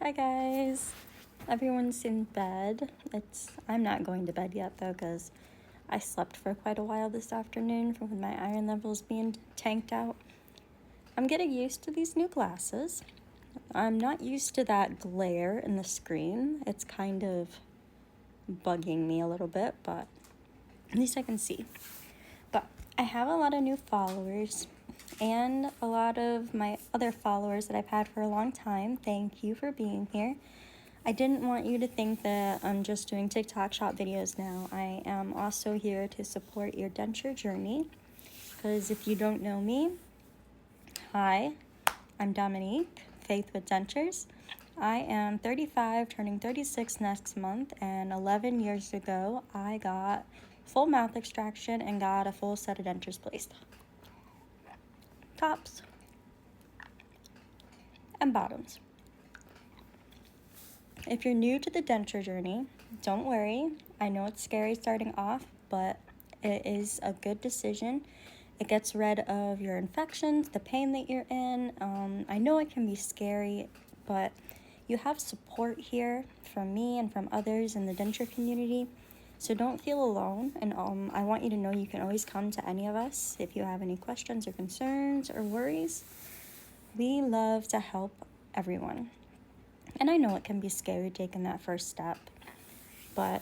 Hi guys. Everyone's in bed. I'm not going to bed yet though because I slept for quite a while this afternoon from my iron levels being tanked out. I'm getting used to these new glasses. I'm not used to that glare in the screen. It's kind of bugging me a little bit, but at least I can see. But I have a lot of new followers and a lot of my other followers that I've had for a long time. Thank you for being here. I didn't want you to think that I'm just doing TikTok shop videos now. I am also here to support your denture journey. Because if you don't know me, hi, I'm Dominique, Faith with Dentures. I am 35, turning 36 next month, and 11 years ago, I got full mouth extraction and got a full set of dentures placed. Tops and bottoms. If you're new to the denture journey, don't worry. I know it's scary starting off, but it is a good decision. It gets rid of your infections, the pain that you're in. I know it can be scary, but you have support here from me and from others in the denture community. So don't feel alone, and I want you to know you can always come to any of us if you have any questions or concerns or worries. We love to help everyone. And I know it can be scary taking that first step, but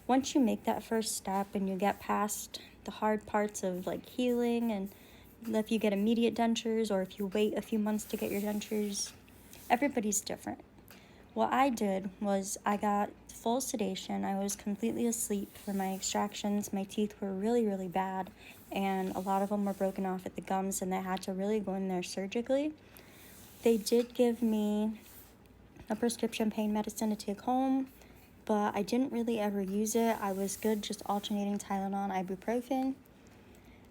once you make that first step and you get past the hard parts of like healing, and if you get immediate dentures or if you wait a few months to get your dentures, everybody's different. What I did was I got full sedation. I was completely asleep for my extractions. My teeth were really, really bad, and a lot of them were broken off at the gums, and they had to really go in there surgically. They did give me a prescription pain medicine to take home, but I didn't really ever use it. I was good just alternating Tylenol and ibuprofen.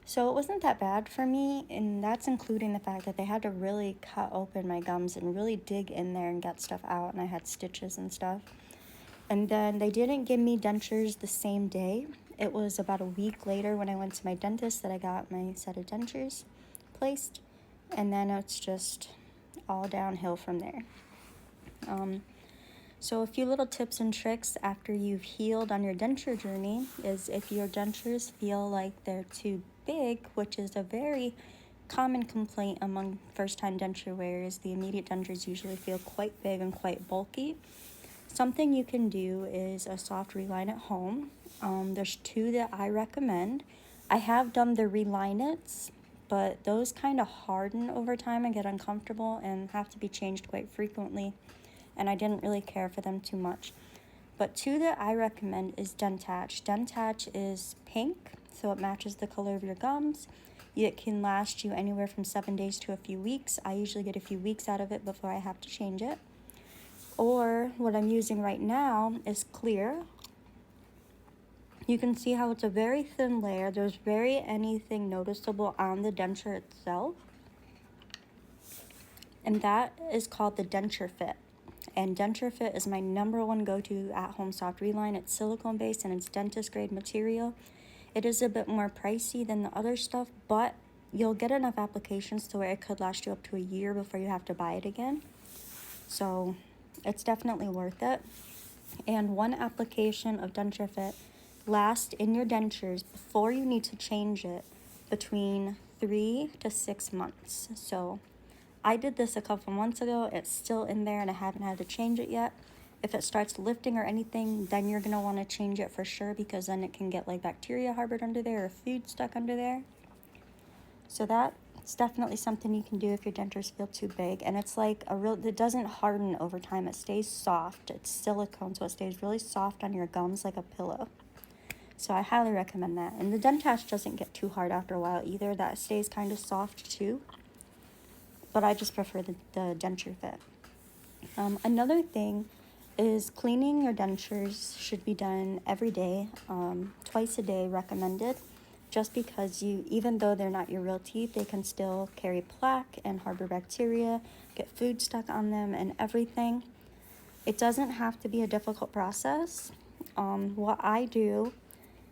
So it wasn't that bad for me, and that's including the fact that they had to really cut open my gums and really dig in there and get stuff out, and I had stitches and stuff. And then they didn't give me dentures the same day. It was about a week later when I went to my dentist that I got my set of dentures placed, and then it's just all downhill from there. So a few little tips and tricks after you've healed on your denture journey is if your dentures feel like they're too big, which is a very common complaint among first-time denture wearers. The immediate dentures usually feel quite big and quite bulky. Something you can do is a soft reline at home. There's two that I recommend. I have done the Reline-Its, but those kind of harden over time and get uncomfortable and have to be changed quite frequently, and I didn't really care for them too much. But two that I recommend is Dentach. Dentach is pink, so it matches the color of your gums. It can last you anywhere from 7 days to a few weeks. I usually get a few weeks out of it before I have to change it. Or what I'm using right now is Clear. You can see how it's a very thin layer. There's very anything noticeable on the denture itself. And that is called the Denture Fit. And Denture Fit is my number one go-to at-home soft reline. It's silicone-based and it's dentist-grade material. It is a bit more pricey than the other stuff, but you'll get enough applications to where it could last you up to a year before you have to buy it again. So it's definitely worth it. And one application of Denture Fit lasts in your dentures before you need to change it between 3 to 6 months. So I did this a couple months ago. It's still in there and I haven't had to change it yet. If it starts lifting or anything, then you're going to want to change it for sure, because then it can get like bacteria harbored under there or food stuck under there. So that's definitely something you can do if your dentures feel too big. And it's like it doesn't harden over time. It stays soft. It's silicone, so it stays really soft on your gums like a pillow. So I highly recommend that. And the Dentach doesn't get too hard after a while either. That stays kind of soft too. But I just prefer the Denture Fit. Another thing is cleaning your dentures should be done every day, twice a day recommended, just because even though they're not your real teeth, they can still carry plaque and harbor bacteria, get food stuck on them and everything. It doesn't have to be a difficult process. What I do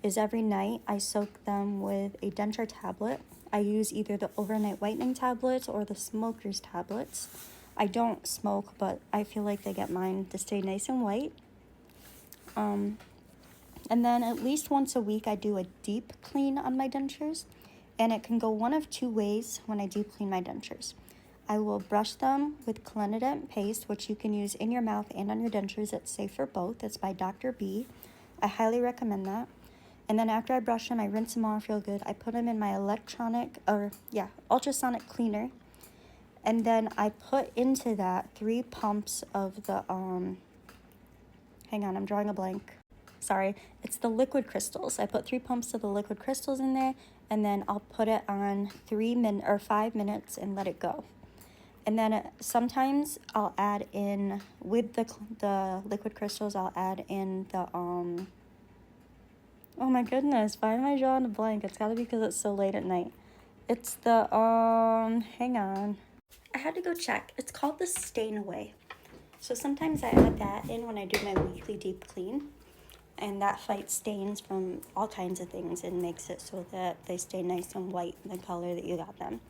is every night I soak them with a denture tablet. I use either the overnight whitening tablets or the smoker's tablets. I don't smoke, but I feel like they get mine to stay nice and white. And then at least once a week, I do a deep clean on my dentures. And it can go one of two ways when I deep clean my dentures. I will brush them with Clinident paste, which you can use in your mouth and on your dentures. It's safe for both. It's by Dr. B. I highly recommend that. And then after I brush them, I rinse them off real good. I put them in my ultrasonic cleaner. And then I put into that 3 pumps of the, hang on, I'm drawing a blank. Sorry, it's the liquid crystals. I put 3 pumps of the liquid crystals in there, and then I'll put it on 5 minutes and let it go. And then sometimes I'll add in, with the liquid crystals, I'll add in the, oh my goodness, why am I drawing a blank? It's gotta be because it's so late at night. It's the, hang on. I had to go check. It's called the Stain Away. So sometimes I add that in when I do my weekly deep clean. And that fights stains from all kinds of things and makes it so that they stay nice and white in the color that you got them.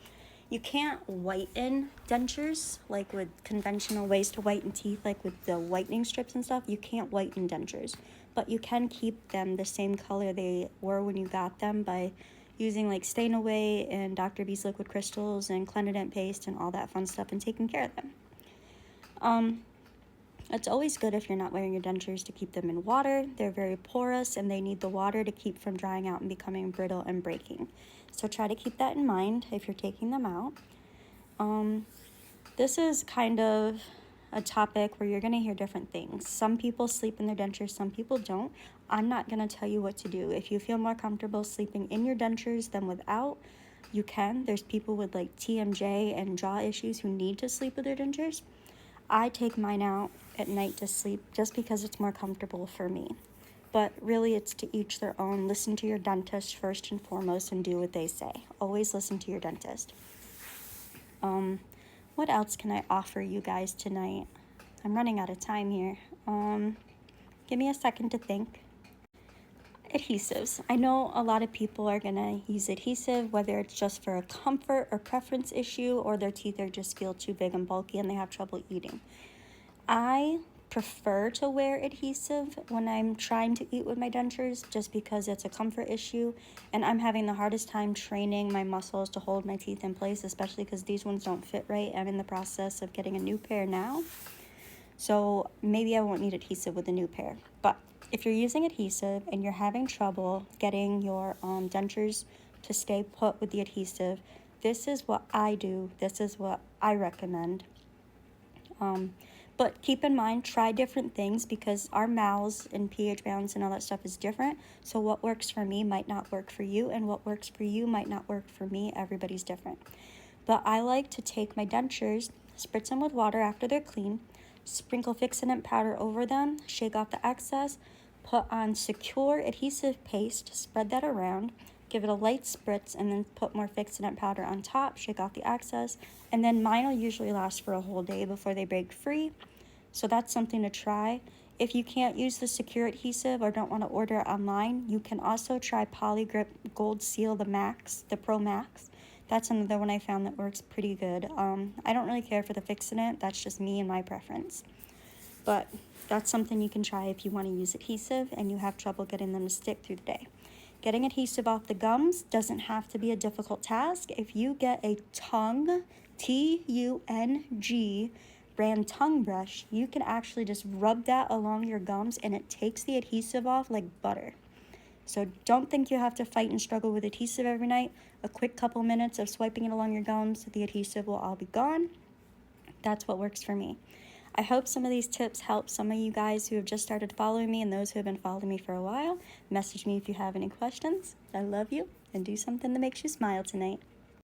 You can't whiten dentures like with conventional ways to whiten teeth, like with the whitening strips and stuff. You can't whiten dentures, but you can keep them the same color they were when you got them by using like Stain Away and Dr. B's liquid crystals and Clinident paste and all that fun stuff and taking care of them. It's always good if you're not wearing your dentures to keep them in water. They're very porous and they need the water to keep from drying out and becoming brittle and breaking. So try to keep that in mind if you're taking them out. This is kind of a topic where you're going to hear different things. Some people sleep in their dentures, some people don't. I'm not going to tell you what to do. If you feel more comfortable sleeping in your dentures than without, you can. There's people with like TMJ and jaw issues who need to sleep with their dentures. I take mine out at night to sleep just because it's more comfortable for me. But really, it's to each their own. Listen to your dentist first and foremost and do what they say. Always listen to your dentist. What else can I offer you guys tonight? I'm running out of time here. Give me a second to think. Adhesives. I know a lot of people are going to use adhesive, whether it's just for a comfort or preference issue or their teeth are just feel too big and bulky and they have trouble eating. I prefer to wear adhesive when I'm trying to eat with my dentures just because it's a comfort issue and I'm having the hardest time training my muscles to hold my teeth in place, especially because these ones don't fit right. I'm in the process of getting a new pair now, so maybe I won't need adhesive with a new pair. But if you're using adhesive and you're having trouble getting your dentures to stay put with the adhesive, this is what I do. This is what I recommend. But keep in mind, try different things because our mouths and pH balance and all that stuff is different. So what works for me might not work for you, and what works for you might not work for me. Everybody's different. But I like to take my dentures, spritz them with water after they're clean, sprinkle fixative powder over them, shake off the excess, put on secure adhesive paste, spread that around, give it a light spritz, and then put more fixative powder on top, shake off the excess, and then mine will usually last for a whole day before they break free. So that's something to try. If you can't use the secure adhesive or don't want to order it online, you can also try Polygrip Gold Seal the Pro Max. That's another one I found that works pretty good. I don't really care for the fixative. That's just me and my preference. But that's something you can try if you want to use adhesive and you have trouble getting them to stick through the day. Getting adhesive off the gums doesn't have to be a difficult task. If you get a Tung, T-U-N-G, brand tongue brush, you can actually just rub that along your gums and it takes the adhesive off like butter. So don't think you have to fight and struggle with adhesive every night. A quick couple minutes of swiping it along your gums, the adhesive will all be gone. That's what works for me. I hope some of these tips help some of you guys who have just started following me and those who have been following me for a while. Message me if you have any questions. I love you, and do something that makes you smile tonight.